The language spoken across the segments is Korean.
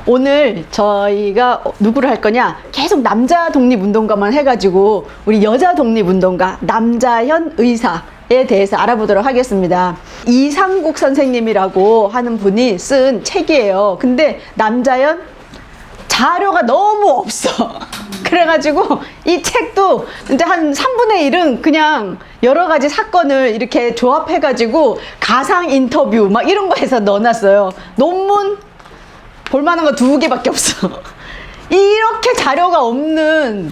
오늘 저희가 누구를 할 거냐? 계속 남자 독립운동가만 해가지고 우리 여자 독립운동가 남자현 의사에 대해서 알아보도록 하겠습니다. 이상국 선생님이라고 하는 분이 쓴 책이에요. 근데 남자현 자료가 너무 없어. 그래가지고 이 책도 이제 한 3분의 1은 그냥 여러 가지 사건을 이렇게 조합해가지고 가상 인터뷰 막 이런 거 해서 넣어놨어요. 논문 볼만한 거 2개밖에 없어. 이렇게 자료가 없는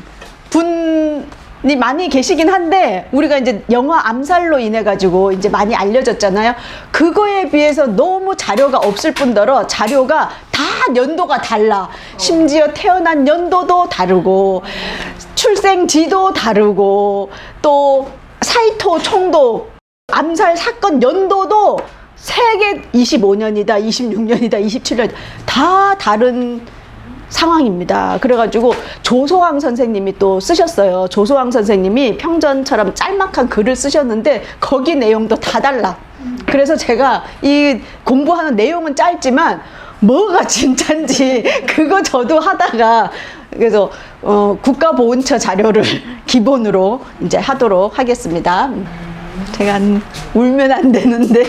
분이 많이 계시긴 한데, 우리가 이제 영화 암살로 인해 가지고 이제 많이 알려졌잖아요. 그거에 비해서 너무 자료가 없을 뿐더러 자료가 다 연도가 달라. 심지어 태어난 연도도 다르고 출생지도 다르고 또 사이토 총독 암살 사건 연도도 세계 25년이다, 26년이다, 27년 다 다른 상황입니다. 그래가지고 조소왕 선생님이 또 쓰셨어요. 조소왕 선생님이 평전처럼 짤막한 글을 쓰셨는데 거기 내용도 다 달라. 그래서 제가 이 공부하는 내용은 짧지만 뭐가 진짠지 그거 저도 하다가 그래서 국가보훈처 자료를 기본으로 이제 하도록 하겠습니다. 제가 울면 안 되는데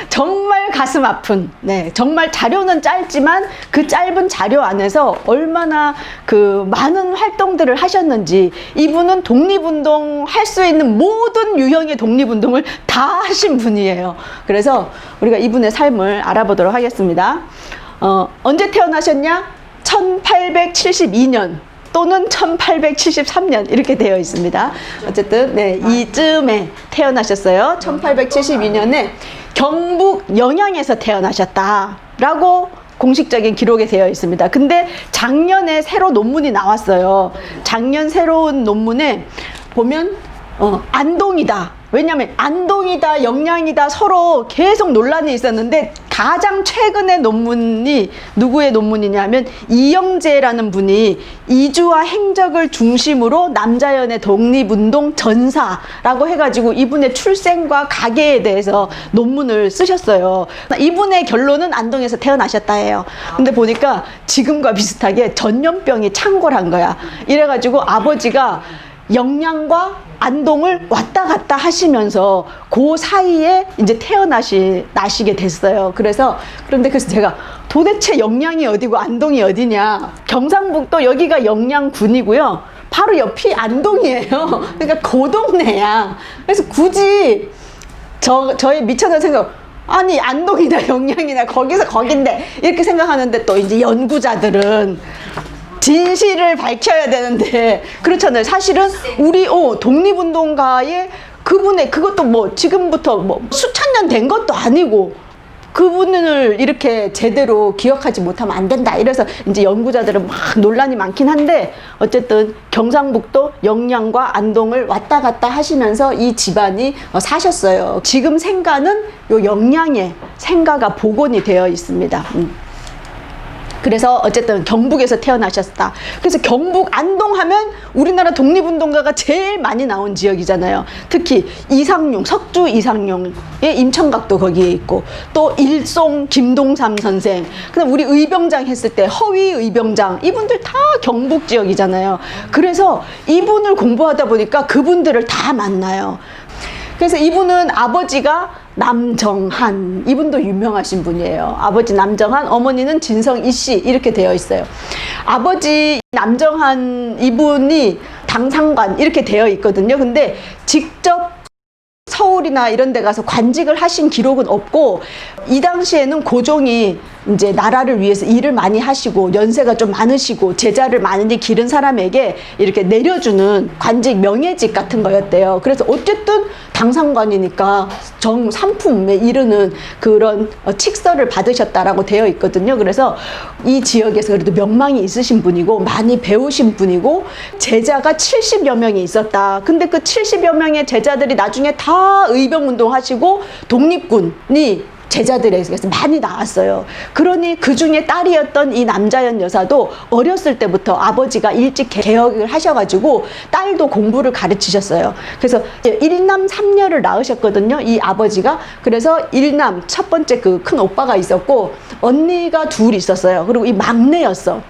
정말 가슴 아픈, 네, 정말 자료는 짧지만 그 짧은 자료 안에서 얼마나 그 많은 활동들을 하셨는지, 이분은 독립운동 할 수 있는 모든 유형의 독립운동을 다 하신 분이에요. 그래서 우리가 이분의 삶을 알아보도록 하겠습니다. 언제 태어나셨냐? 1872년 또는 1873년 이렇게 되어 있습니다. 어쨌든 네, 이쯤에 태어나셨어요. 1872년에 경북 영양에서 태어나셨다라고 공식적인 기록에 되어 있습니다. 근데 작년에 새로 논문이 나왔어요. 작년 새로운 논문에 보면 안동이다. 왜냐하면 안동이다, 영양이다 서로 계속 논란이 있었는데 가장 최근의 논문이 누구의 논문이냐면 이영재라는 분이 이주와 행적을 중심으로 남자연의 독립운동 전사라고 해가지고 이분의 출생과 가계에 대해서 논문을 쓰셨어요. 이분의 결론은 안동에서 태어나셨다 해요. 근데 보니까 지금과 비슷하게 전염병이 창궐한 거야. 이래가지고 아버지가 영양과 안동을 왔다 갔다 하시면서 그 사이에 이제 나시게 됐어요. 그런데 제가 도대체 영양이 어디고 안동이 어디냐? 경상북도 여기가 영양군이고요. 바로 옆이 안동이에요. 그러니까 그 동네야. 그래서 굳이 저의 미천한 생각, 아니 안동이나 영양이나 거기서 거긴데 이렇게 생각하는데, 또 이제 연구자들은 진실을 밝혀야 되는데 그렇잖아요. 사실은 우리 독립운동가의 그분의 그것도 뭐 지금부터 뭐 수천 년 된 것도 아니고 그분을 이렇게 제대로 기억하지 못하면 안 된다. 이래서 이제 연구자들은 막 논란이 많긴 한데, 어쨌든 경상북도 영양과 안동을 왔다 갔다 하시면서 이 집안이 사셨어요. 지금 생가는 요 영양에 생가가 복원이 되어 있습니다. 그래서 어쨌든 경북에서 태어나셨다. 그래서 경북 안동 하면 우리나라 독립운동가가 제일 많이 나온 지역이잖아요. 특히 이상용, 석주 이상용의 임천각도 거기에 있고, 또 일송 김동삼 선생, 그다음 우리 의병장 했을 때 허위 의병장, 이분들 다 경북 지역이잖아요. 그래서 이분을 공부하다 보니까 그분들을 다 만나요. 그래서 이분은 아버지가 남정한, 이분도 유명하신 분이에요. 아버지 남정한, 어머니는 진성이 씨 이렇게 되어 있어요. 아버지 남정한 이분이 당상관 이렇게 되어 있거든요. 근데 직접 서울이나 이런 데 가서 관직을 하신 기록은 없고, 이 당시에는 고종이 이제 나라를 위해서 일을 많이 하시고 연세가 좀 많으시고 제자를 많이 기른 사람에게 이렇게 내려주는 관직 명예직 같은 거였대요. 그래서 어쨌든 당상관이니까 정삼품에 이르는 그런 칙서를 받으셨다라고 되어 있거든요. 그래서 이 지역에서 그래도 명망이 있으신 분이고 많이 배우신 분이고, 제자가 70여 명이 있었다. 근데 그 70여 명의 제자들이 나중에 다 의병운동 하시고 독립군이 제자들에게서 많이 나왔어요. 그러니 그 중에 딸이었던 이 남자연 여사도 어렸을 때부터 아버지가 일찍 개혁을 하셔가지고 딸도 공부를 가르치셨어요. 그래서 일남 삼녀를 낳으셨거든요, 이 아버지가. 그래서 일남 첫 번째 그 큰 오빠가 있었고 언니가 둘 있었어요. 그리고 이 막내였어.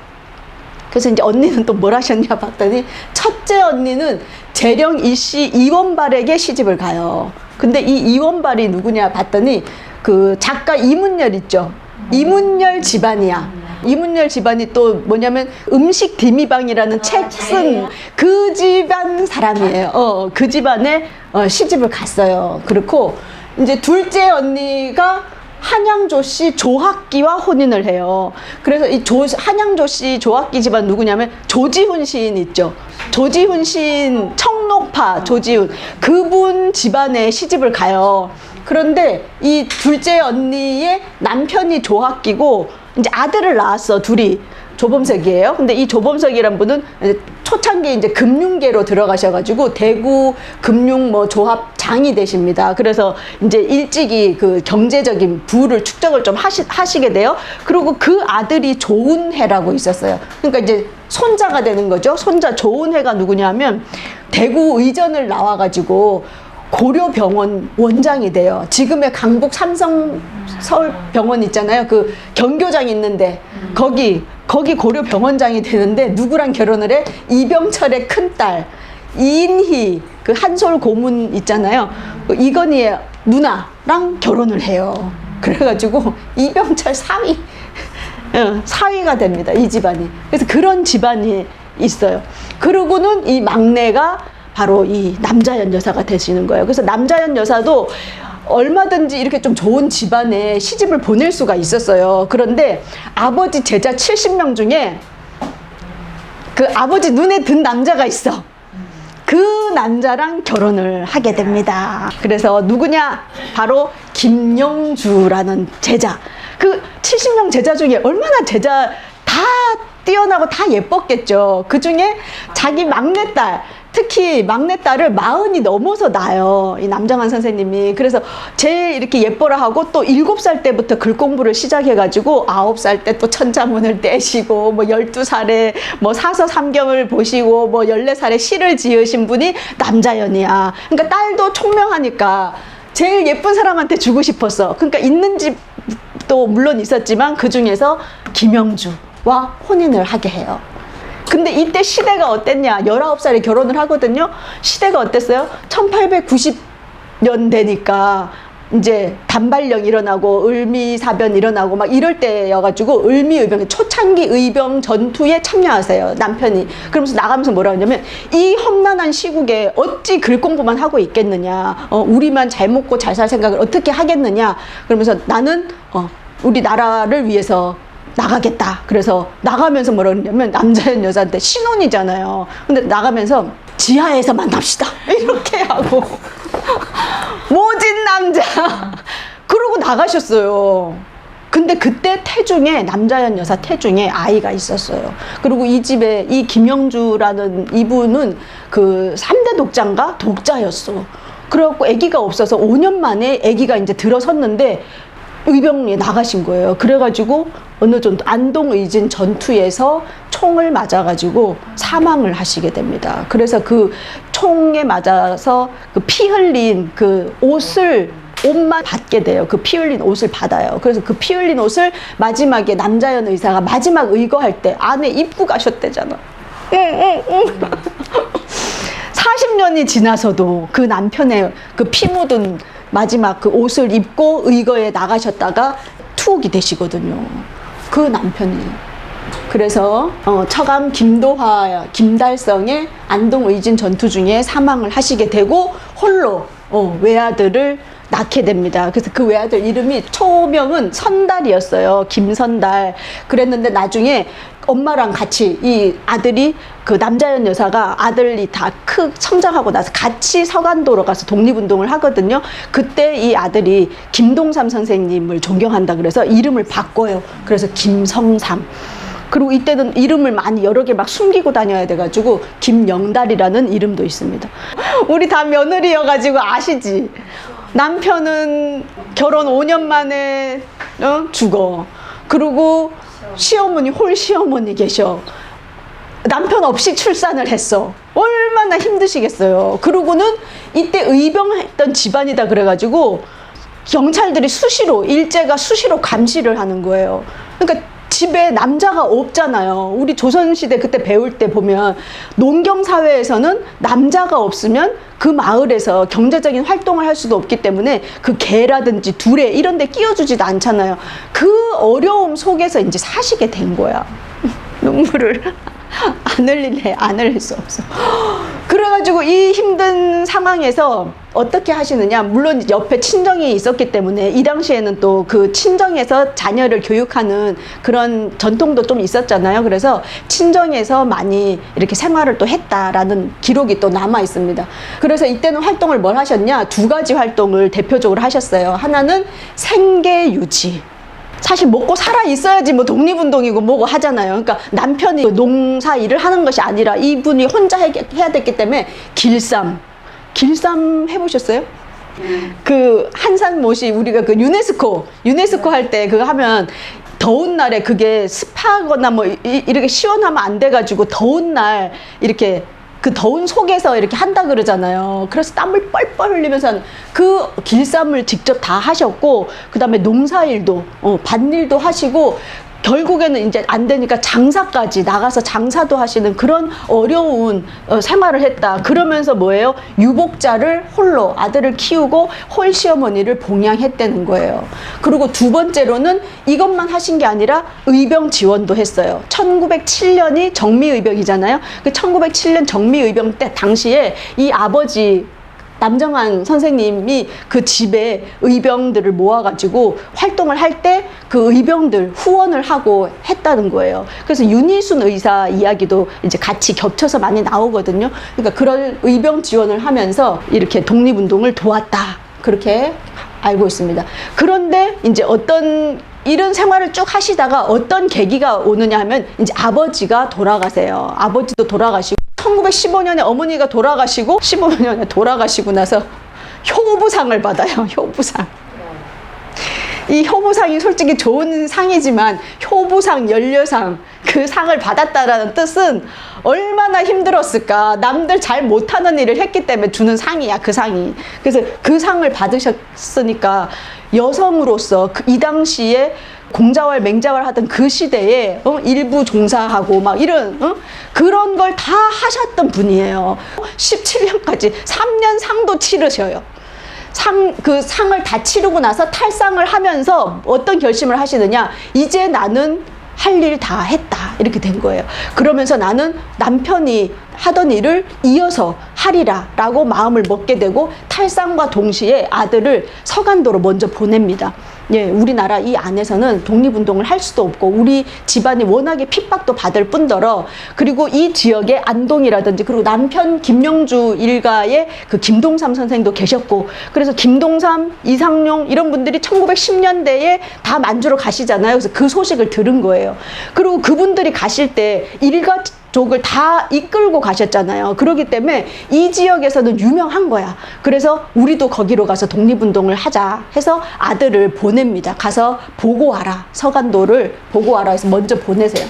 그래서 이제 언니는 또 뭘 하셨냐 봤더니 첫째 언니는 재령 이씨 이원발에게 시집을 가요. 근데 이 이원발이 누구냐 봤더니 그 작가 이문열 있죠. 이문열 집안이야. 이문열 집안이 또 뭐냐면 음식 디미방이라는 책 쓴 그 집안 사람이에요. 그 집안에 시집을 갔어요. 그렇고 이제 둘째 언니가 한양조 씨 조학기와 혼인을 해요. 그래서 이 한양조 씨 조학기 집안 누구냐면 조지훈 시인 있죠. 조지훈 시인 청록파 조지훈 그분 집안에 시집을 가요. 그런데 이 둘째 언니의 남편이 조학기고 이제 아들을 낳았어, 둘이. 조범석이에요. 근데 이 조범석이란 분은 초창기에 이제 금융계로 들어가셔가지고 대구 금융 뭐 조합장이 되십니다. 그래서 이제 일찍이 그 경제적인 부를 축적을 좀 하시게 돼요. 그리고 그 아들이 조은혜라고 있었어요. 그러니까 이제 손자가 되는 거죠. 손자 조은혜가 누구냐면 대구 의전을 나와가지고 고려병원 원장이 돼요. 지금의 강북 삼성 서울병원 있잖아요. 그 경교장 있는데 거기 고려병원장이 되는데 누구랑 결혼을 해? 이병철의 큰딸 이인희 그 한솔 고문 있잖아요. 그 이건희의 누나랑 결혼을 해요. 그래가지고 이병철 사위가 됩니다. 이 집안이. 그래서 그런 집안이 있어요. 그러고는 이 막내가 바로 이 남자연 여사가 되시는 거예요. 그래서 남자연 여사도 얼마든지 이렇게 좀 좋은 집안에 시집을 보낼 수가 있었어요. 그런데 아버지 제자 70명 중에 그 아버지 눈에 든 남자가 있어. 그 남자랑 결혼을 하게 됩니다. 그래서 누구냐? 바로 김영주라는 제자. 그 70명 제자 중에 얼마나 제자 다 뛰어나고 다 예뻤겠죠. 그 중에 자기 막내딸, 특히 막내딸을 40이 넘어서 낳아요. 이 남장한 선생님이. 그래서 제일 이렇게 예뻐라 하고 또 7살 때부터 글 공부를 시작해가지고 9살 때 또 천자문을 떼시고 뭐 12살에 뭐 사서 삼경을 보시고 뭐 14살에 시를 지으신 분이 남자연이야. 그러니까 딸도 총명하니까 제일 예쁜 사람한테 주고 싶었어. 그러니까 있는 집도 물론 있었지만 그 중에서 김영주와 혼인을 하게 해요. 근데 이때 시대가 어땠냐? 19살에 결혼을 하거든요. 시대가 어땠어요? 1890년 되니까 이제 단발령 일어나고 을미사변 일어나고 막 이럴 때여가지고 을미의병, 초창기 의병 전투에 참여하세요, 남편이. 그러면서 나가면서 뭐라 하냐면 이 험난한 시국에 어찌 글 공부만 하고 있겠느냐, 우리만 잘 먹고 잘 살 생각을 어떻게 하겠느냐. 그러면서 나는 우리 나라를 위해서 나가겠다. 그래서 나가면서 뭐라 그러냐면 남자연 여자한테 신혼이잖아요. 근데 나가면서 지하에서 만납시다 이렇게 하고 모진 남자 그러고 나가셨어요. 근데 그때 태중에 남자연 여사 태중에 아이가 있었어요. 그리고 이 집에 이 김영주라는 이분은 그 3대 독자인가? 독자였어. 그래갖고 아기가 없어서 5년 만에 아기가 이제 들어섰는데 의병에 나가신 거예요. 그래가지고 어느 정도 안동의진 전투에서 총을 맞아가지고 사망을 하시게 됩니다. 그래서 그 총에 맞아서 그 피 흘린 그 옷만 받게 돼요. 그 피 흘린 옷을 받아요. 그래서 그 피 흘린 옷을 마지막에 남자연 의사가 마지막 의거할 때 안에 입고 가셨대잖아. 40년이 지나서도 그 남편의 그 피 묻은 마지막 그 옷을 입고 의거에 나가셨다가 투옥이 되시거든요. 그 남편이. 그래서 처감 김도화, 김달성의 안동의진 전투 중에 사망을 하시게 되고 홀로 외아들을 낳게 됩니다. 그래서 그 외아들 이름이 초명은 선달이었어요. 김선달. 그랬는데 나중에 엄마랑 같이 이 아들이 그 남자연 여사가 아들이 다 성장하고 나서 같이 서간도로 가서 독립운동을 하거든요. 그때 이 아들이 김동삼 선생님을 존경한다 그래서 이름을 바꿔요. 그래서 김성삼. 그리고 이때는 이름을 많이 여러 개 막 숨기고 다녀야 돼가지고 김영달이라는 이름도 있습니다. 우리 다 며느리여가지고 아시지? 남편은 결혼 5년 만에 죽어. 그리고 시어머니, 홀 시어머니 계셔. 남편 없이 출산을 했어. 얼마나 힘드시겠어요. 그러고는 이때 의병했던 집안이다 그래가지고 경찰들이 수시로, 일제가 수시로 감시를 하는 거예요. 그러니까 집에 남자가 없잖아요. 우리 조선시대 그때 배울 때 보면 농경사회에서는 남자가 없으면 그 마을에서 경제적인 활동을 할 수도 없기 때문에 그 개라든지 두레 이런 데 끼워주지도 않잖아요. 그 어려움 속에서 이제 사시게 된 거야. 눈물을 안 흘릴래, 안 흘릴 수 없어. 그래가지고 이 힘든 상황에서 어떻게 하시느냐, 물론 옆에 친정이 있었기 때문에 이 당시에는 또 그 친정에서 자녀를 교육하는 그런 전통도 좀 있었잖아요. 그래서 친정에서 많이 이렇게 생활을 또 했다라는 기록이 또 남아 있습니다. 그래서 이때는 활동을 뭘 하셨냐, 두 가지 활동을 대표적으로 하셨어요. 하나는 생계 유지. 사실 먹고 살아 있어야지 뭐 독립운동이고 뭐고 하잖아요. 그러니까 남편이 농사 일을 하는 것이 아니라 이분이 혼자 해야 됐기 때문에 길쌈 해보셨어요? 그 한산못이 우리가 그 유네스코 할 때 그거 하면 더운 날에 그게 습하거나 뭐 이렇게 시원하면 안 돼가지고 더운 날 이렇게 그 더운 속에서 이렇게 한다 그러잖아요. 그래서 땀을 뻘뻘 흘리면서 그 길쌈을 직접 다 하셨고, 그 다음에 농사일도, 밭일도 하시고, 결국에는 이제 안 되니까 장사까지 나가서 장사도 하시는 그런 어려운 생활을 했다. 그러면서 뭐예요? 유복자를 홀로 아들을 키우고 홀 시어머니를 봉양했다는 거예요. 그리고 두 번째로는 이것만 하신 게 아니라 의병 지원도 했어요. 1907년이 정미의병이잖아요. 그 1907년 정미의병 때 당시에 이 아버지 남정환 선생님이 그 집에 의병들을 모아가지고 활동을 할 때 그 의병들 후원을 하고 했다는 거예요. 그래서 윤희순 의사 이야기도 이제 같이 겹쳐서 많이 나오거든요. 그러니까 그런 의병 지원을 하면서 이렇게 독립운동을 도왔다. 그렇게 알고 있습니다. 그런데 이제 어떤 이런 생활을 쭉 하시다가 어떤 계기가 오느냐 하면 이제 아버지가 돌아가세요. 아버지도 돌아가시고 1915년에 어머니가 돌아가시고 15년에 돌아가시고 나서 효부상을 받아요. 효부상. 이 효부상이 솔직히 좋은 상이지만 효부상, 연료상 그 상을 받았다라는 뜻은 얼마나 힘들었을까. 남들 잘 못하는 일을 했기 때문에 주는 상이야, 그 상이. 그래서 그 상을 받으셨으니까 여성으로서 이 당시에 공자왈 맹자왈 하던 그 시대에 일부 종사하고 막 이런 그런 걸 다 하셨던 분이에요. 17년까지 3년 상도 치르셔요. 그 상을 다 치르고 나서 탈상을 하면서 어떤 결심을 하시느냐, 이제 나는 할 일 다 했다, 이렇게 된 거예요. 그러면서 나는 남편이 하던 일을 이어서 하리라 라고 마음을 먹게 되고 탈상과 동시에 아들을 서간도로 먼저 보냅니다. 예, 우리나라 이 안에서는 독립운동을 할 수도 없고 우리 집안이 워낙에 핍박도 받을 뿐더러, 그리고 이 지역에 안동이라든지 그리고 남편 김영주 일가의 그 김동삼 선생도 계셨고, 그래서 김동삼, 이상용 이런 분들이 1910년대에 다 만주로 가시잖아요. 그래서 그 소식을 들은 거예요. 그리고 그분들이 가실 때 일가족을 다 이끌고 가셨잖아요. 그렇기 때문에 이 지역에서는 유명한 거야. 그래서 우리도 거기로 가서 독립운동을 하자 해서 아들을 보냅니다. 가서 보고 와라. 서간도를 보고 와라 해서 먼저 보내세요.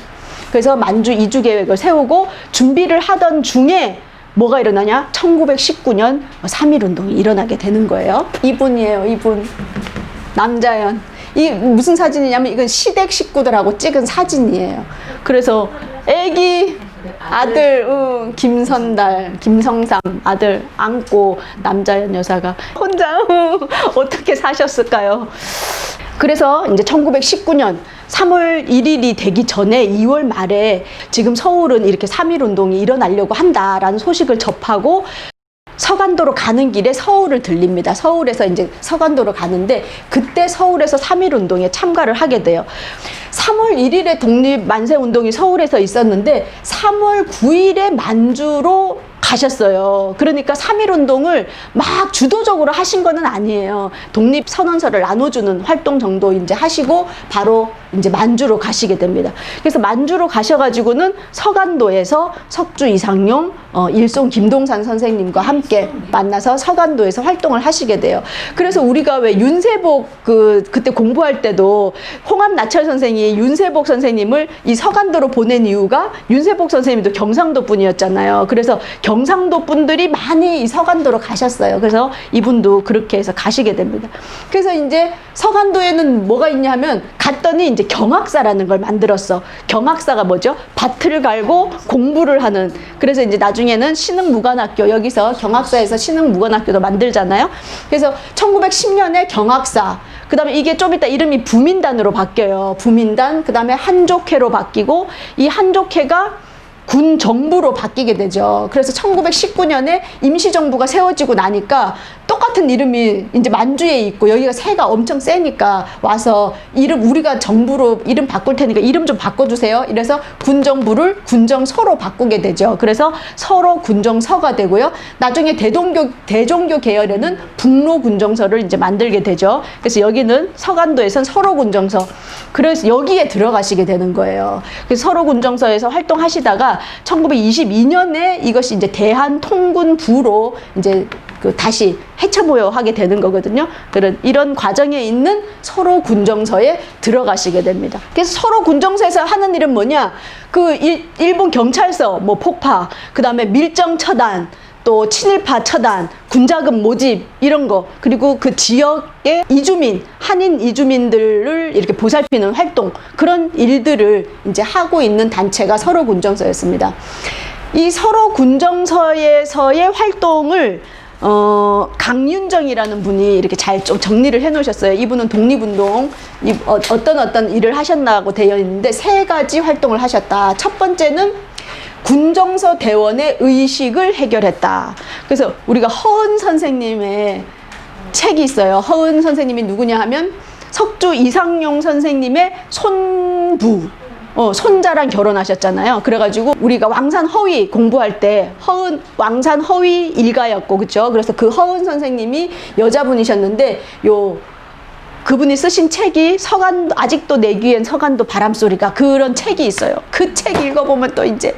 그래서 만주 이주 계획을 세우고 준비를 하던 중에 뭐가 일어나냐? 1919년 3.1운동이 일어나게 되는 거예요. 이분이에요, 이분. 남자연. 이 무슨 사진이냐면 이건 시댁 식구들하고 찍은 사진이에요. 그래서 애기 아들 김선달, 김성삼 아들 안고 남자연 여사가 혼자 어떻게 사셨을까요? 그래서 이제 1919년 3월 1일이 되기 전에 2월 말에 지금 서울은 이렇게 3.1운동이 일어나려고 한다라는 소식을 접하고 서간도로 가는 길에 서울을 들립니다. 서울에서 이제 서간도로 가는데 그때 서울에서 3.1운동에 참가를 하게 돼요. 3월 1일에 독립 만세운동이 서울에서 있었는데 3월 9일에 만주로 가셨어요. 그러니까 3.1운동을 막 주도적으로 하신 거는 아니에요. 독립선언서를 나눠주는 활동 정도 이제 하시고 바로 이제 만주로 가시게 됩니다. 그래서 만주로 가셔가지고는 서간도에서 석주 이상용, 일송 김동산 선생님과 함께 만나서 서간도에서 활동을 하시게 돼요. 그래서 우리가 왜 윤세복 그때 공부할 때도 홍합나철 선생이 윤세복 선생님을 이 서간도로 보낸 이유가 윤세복 선생님도 경상도 분이었잖아요. 그래서 경상도 분들이 많이 이 서간도로 가셨어요. 그래서 이분도 그렇게 해서 가시게 됩니다. 그래서 이제 서간도에는 뭐가 있냐 하면 갔더니 이제 경학사라는 걸 만들었어. 경학사가 뭐죠? 밭을 갈고 공부를 하는. 그래서 이제 나중에는 신흥무관학교, 여기서 경학사에서 신흥무관학교도 만들잖아요. 그래서 1910년에 경학사, 그 다음에 이게 좀 이따 이름이 부민단으로 바뀌어요. 부민단, 그 다음에 한족회로 바뀌고, 이 한족회가 군 정부로 바뀌게 되죠. 그래서 1919년에 임시정부가 세워지고 나니까 똑같은 이름이 이제 만주에 있고, 여기가 새가 엄청 세니까 와서 이름, 우리가 정부로 이름 바꿀 테니까 이름 좀 바꿔주세요. 이래서 군정부를 군정서로 바꾸게 되죠. 그래서 서로 군정서가 되고요. 나중에 대종교 계열에는 북로 군정서를 이제 만들게 되죠. 그래서 여기는 서간도에선 서로 군정서. 그래서 여기에 들어가시게 되는 거예요. 그래서 서로 군정서에서 활동하시다가 1922년에 이것이 이제 대한통군부로 이제 다시 해체모여하게 되는 거거든요. 이런 과정에 있는 서로 군정서에 들어가시게 됩니다. 그래서 서로 군정서에서 하는 일은 뭐냐? 일본 경찰서, 뭐 폭파, 그 다음에 밀정 처단, 또 친일파 처단, 군자금 모집 이런 거, 그리고 그 지역의 이주민, 한인 이주민들을 이렇게 보살피는 활동, 그런 일들을 이제 하고 있는 단체가 서로 군정서였습니다. 이 서로 군정서에서의 활동을 강윤정이라는 분이 이렇게 잘 좀 정리를 해 놓으셨어요. 이분은 독립운동, 어떤 일을 하셨나고 되어 있는데 세 가지 활동을 하셨다. 첫 번째는 군정서 대원의 의식을 해결했다. 그래서 우리가 허은 선생님의 책이 있어요. 허은 선생님이 누구냐 하면 석주 이상용 선생님의 손부, 손자랑 결혼하셨잖아요. 그래가지고 우리가 왕산 허위 공부할 때 허은 왕산 허위 일가였고, 그렇죠? 그래서 그 허은 선생님이 여자분이셨는데 그분이 쓰신 책이 서간도, 아직도 내 귀엔 서간도 바람소리가, 그런 책이 있어요. 그 책 읽어보면 또 이제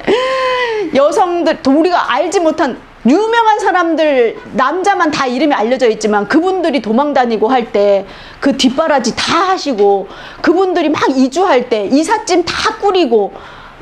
여성들, 우리가 알지 못한 유명한 사람들, 남자만 다 이름이 알려져 있지만 그분들이 도망 다니고 할 때 그 뒷바라지 다 하시고, 그분들이 막 이주할 때 이삿짐 다 꾸리고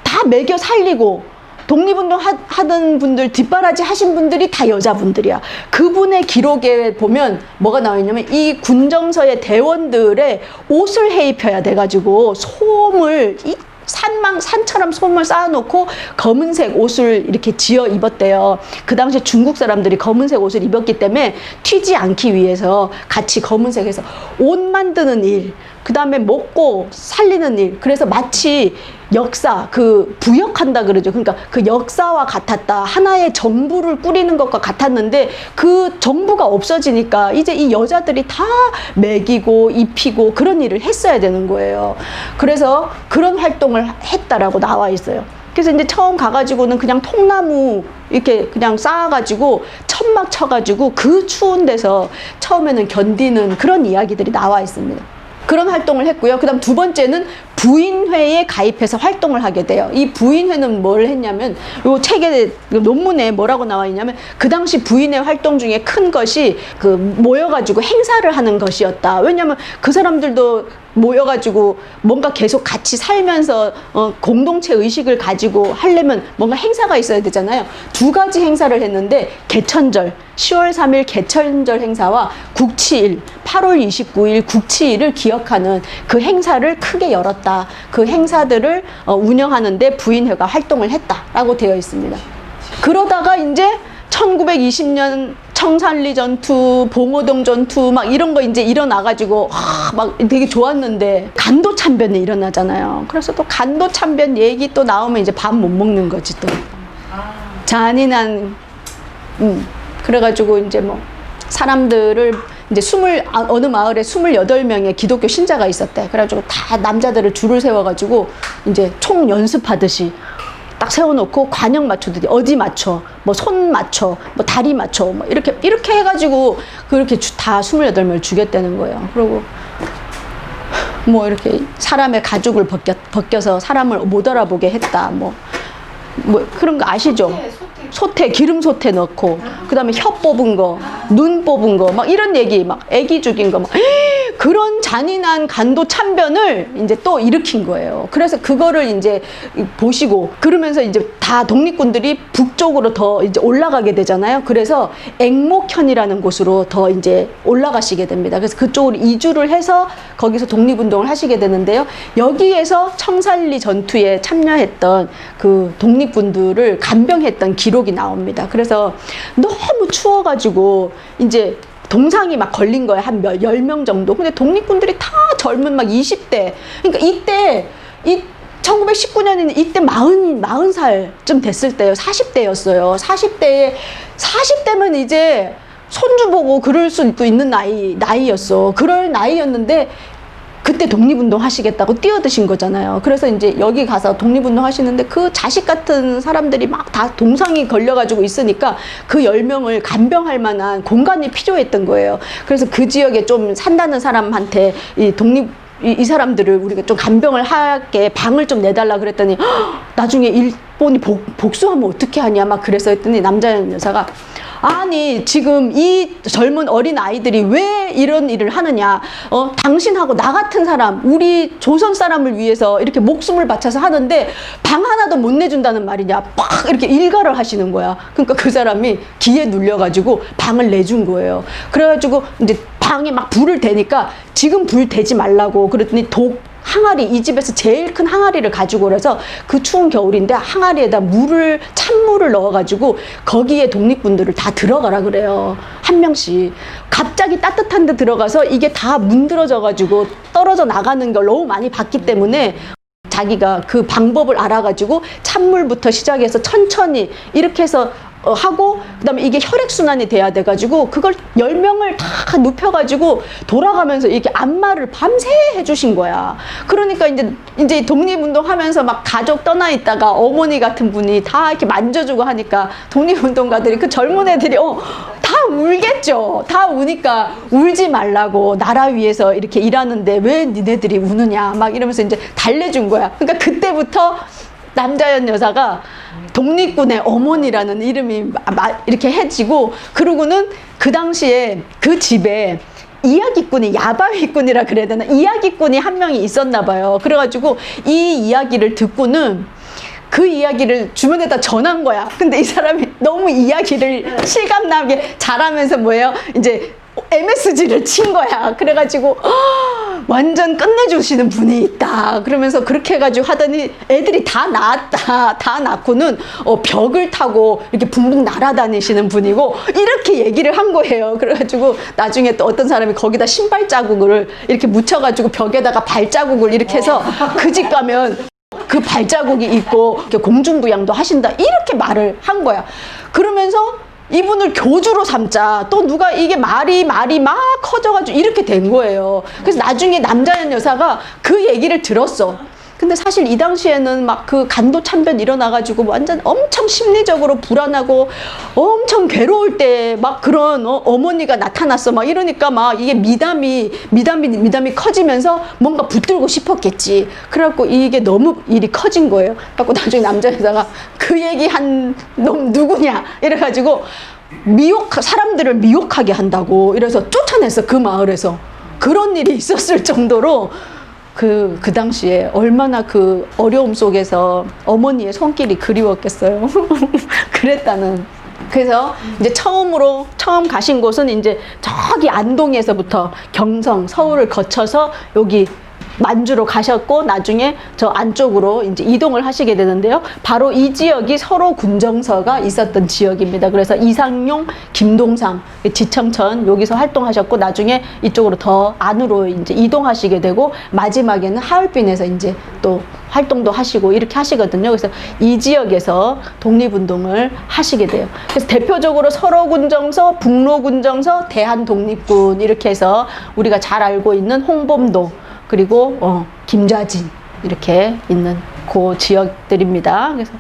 다 먹여 살리고, 독립운동 하던 분들, 뒷바라지 하신 분들이 다 여자분들이야. 그분의 기록에 보면 뭐가 나와 있냐면, 이 군정서의 대원들의 옷을 해입혀야 돼가지고 솜을, 산처럼 솜을 쌓아놓고 검은색 옷을 이렇게 지어 입었대요. 그 당시에 중국 사람들이 검은색 옷을 입었기 때문에 튀지 않기 위해서 같이 검은색에서 옷 만드는 일, 그 다음에 먹고 살리는 일. 그래서 마치 역사, 부역한다 그러죠. 그러니까 그 역사와 같았다. 하나의 정부를 꾸리는 것과 같았는데 그 정부가 없어지니까 이제 이 여자들이 다 먹이고 입히고 그런 일을 했어야 되는 거예요. 그래서 그런 활동을 했다라고 나와 있어요. 그래서 이제 처음 가가지고는 그냥 통나무 이렇게 그냥 쌓아가지고 천막 쳐가지고 그 추운 데서 처음에는 견디는 그런 이야기들이 나와 있습니다. 그런 활동을 했고요. 그 다음 두 번째는 부인회에 가입해서 활동을 하게 돼요. 이 부인회는 뭘 했냐면, 이 책의 논문에 뭐라고 나와 있냐면, 그 당시 부인회 활동 중에 큰 것이 모여가지고 행사를 하는 것이었다. 왜냐면 그 사람들도 모여가지고 뭔가 계속 같이 살면서 공동체 의식을 가지고 하려면 뭔가 행사가 있어야 되잖아요. 두 가지 행사를 했는데, 개천절, 10월 3일 개천절 행사와 국치일, 8월 29일 국치일을 기억하는 그 행사를 크게 열었다. 그 행사들을 운영하는데 부인회가 활동을 했다라고 되어 있습니다. 그러다가 이제 1920년 청산리 전투, 봉오동 전투 막 이런 거 이제 일어나가지고 막 되게 좋았는데 간도 참변이 일어나잖아요. 그래서 또 간도 참변 얘기 또 나오면 이제 밥 못 먹는 거지 또. 잔인한, 그래가지고 이제 뭐 사람들을 이제 어느 마을에 28명의 기독교 신자가 있었대. 그래가지고 다 남자들을 줄을 세워가지고 이제 총 연습하듯이 딱 세워놓고 관역 맞추듯이 어디 맞춰, 뭐 손 맞춰, 뭐 다리 맞춰, 뭐 이렇게 해가지고 그렇게 다 28명을 죽였다는 거예요. 그리고 뭐 이렇게 사람의 가죽을 벗겨서 사람을 못 알아보게 했다. 뭐 그런 거 아시죠? 소태 소태, 기름 소태 넣고, 그 다음에 혀 뽑은 거, 눈 뽑은 거, 막 이런 얘기, 막 애기 죽인 거, 막 그런 잔인한 간도 참변을 이제 또 일으킨 거예요. 그래서 그거를 이제 보시고, 그러면서 이제 다 독립군들이 북쪽으로 더 이제 올라가게 되잖아요. 그래서 앵목현이라는 곳으로 더 이제 올라가시게 됩니다. 그래서 그쪽으로 이주를 해서 거기서 독립운동을 하시게 되는데요. 여기에서 청산리 전투에 참여했던 그 독립군들을 간병했던 기록이 나옵니다. 그래서 너무 추워가지고 이제 동상이 막 걸린 거예요. 한 10명 정도. 근데 독립군들이 다 젊은 막 20대. 그러니까 이때, 1919년에는 이때 40살쯤 됐을 때요. 40대였어요. 40대면 이제 손주 보고 그럴 수도 있는 나이였어. 그럴 나이였는데, 그때 독립운동 하시겠다고 뛰어드신 거잖아요. 그래서 이제 여기 가서 독립운동 하시는데 그 자식 같은 사람들이 막 다 동상이 걸려가지고 있으니까 그 10명을 간병할 만한 공간이 필요했던 거예요. 그래서 그 지역에 좀 산다는 사람한테 이 사람들을 우리가 좀 간병을 하게 방을 좀 내달라 그랬더니 나중에 일본이 복수하면 어떻게 하냐 막 그래서 했더니 남자 여사가 아니 지금 이 젊은 어린 아이들이 왜 이런 일을 하느냐, 당신하고 나 같은 사람, 우리 조선 사람을 위해서 이렇게 목숨을 바쳐서 하는데 방 하나도 못 내준다는 말이냐, 팍 이렇게 일갈을 하시는 거야. 그러니까 그 사람이 기에 눌려가지고 방을 내준 거예요. 그래가지고 이제 방에 막 불을 대니까 지금 불 대지 말라고 그랬더니 항아리, 이 집에서 제일 큰 항아리를 가지고 그래서 그 추운 겨울인데 항아리에다 찬물을 넣어가지고 거기에 독립군들을 다 들어가라 그래요. 한 명씩. 갑자기 따뜻한 데 들어가서 이게 다 문드러져가지고 떨어져 나가는 걸 너무 많이 봤기 때문에 자기가 그 방법을 알아가지고 찬물부터 시작해서 천천히 이렇게 해서 하고 그다음에 이게 혈액순환이 돼야 돼가지고 그걸 10명을 다 눕혀가지고 돌아가면서 이렇게 안마를 밤새 해주신 거야. 그러니까 이제 독립운동 하면서 막 가족 떠나 있다가 어머니 같은 분이 다 이렇게 만져주고 하니까 독립운동가들이 그 젊은 애들이 다 울겠죠. 다 우니까 울지 말라고 나라 위해서 이렇게 일하는데 왜 니네들이 우느냐 막 이러면서 이제 달래준 거야. 그러니까 그때부터 남자연 여사가 독립군의 어머니라는 이름이 이렇게 해지고, 그러고는 그 당시에 그 집에 이야기꾼이, 야바위꾼이라 그래야 되나, 이야기꾼이 한 명이 있었나 봐요. 그래가지고 이 이야기를 듣고는 그 이야기를 주변에다 전한 거야. 근데 이 사람이 너무 이야기를 실감나게 잘하면서 뭐예요? 이제 MSG를 친 거야. 그래가지고 완전 끝내주시는 분이 있다. 그러면서 그렇게 해가지고 하더니 애들이 다 낳았다. 다 낳고는 벽을 타고 이렇게 붕붕 날아다니시는 분이고 이렇게 얘기를 한 거예요. 그래가지고 나중에 또 어떤 사람이 거기다 신발 자국을 이렇게 묻혀가지고 벽에다가 발자국을 이렇게 해서 그 집 가면 그 발자국이 있고 공중부양도 하신다. 이렇게 말을 한 거야. 그러면서 이분을 교주로 삼자. 또 누가 이게 말이 막 커져가지고 이렇게 된 거예요. 그래서 나중에 남자연 여사가 그 얘기를 들었어. 근데 사실 이 당시에는 막 그 간도 참변 일어나가지고 완전 엄청 심리적으로 불안하고 엄청 괴로울 때 막 그런 어머니가 나타났어. 막 이러니까 막 이게 미담이 커지면서 뭔가 붙들고 싶었겠지. 그래갖고 이게 너무 일이 커진 거예요. 그래갖고 나중에 남자 여자가 그 얘기한 놈 누구냐 이래가지고 사람들을 미혹하게 한다고 이래서 쫓아냈어. 그 마을에서. 그런 일이 있었을 정도로 그 당시에 얼마나 그 어려움 속에서 어머니의 손길이 그리웠겠어요. 그랬다는. 그래서 이제 처음 가신 곳은 이제 저기 안동에서부터 경성, 서울을 거쳐서 여기 만주로 가셨고 나중에 저 안쪽으로 이제 이동을 하시게 되는데요. 바로 이 지역이 서로 군정서가 있었던 지역입니다. 그래서 이상용, 김동상, 지청천 여기서 활동하셨고 나중에 이쪽으로 더 안으로 이제 이동하시게 되고 마지막에는 하얼빈에서 이제 또 활동도 하시고 이렇게 하시거든요. 그래서 이 지역에서 독립운동을 하시게 돼요. 그래서 대표적으로 서로군정서, 북로군정서, 대한독립군 이렇게 해서 우리가 잘 알고 있는 홍범도 그리고 김좌진 이렇게 있는 그 지역들입니다. 그래서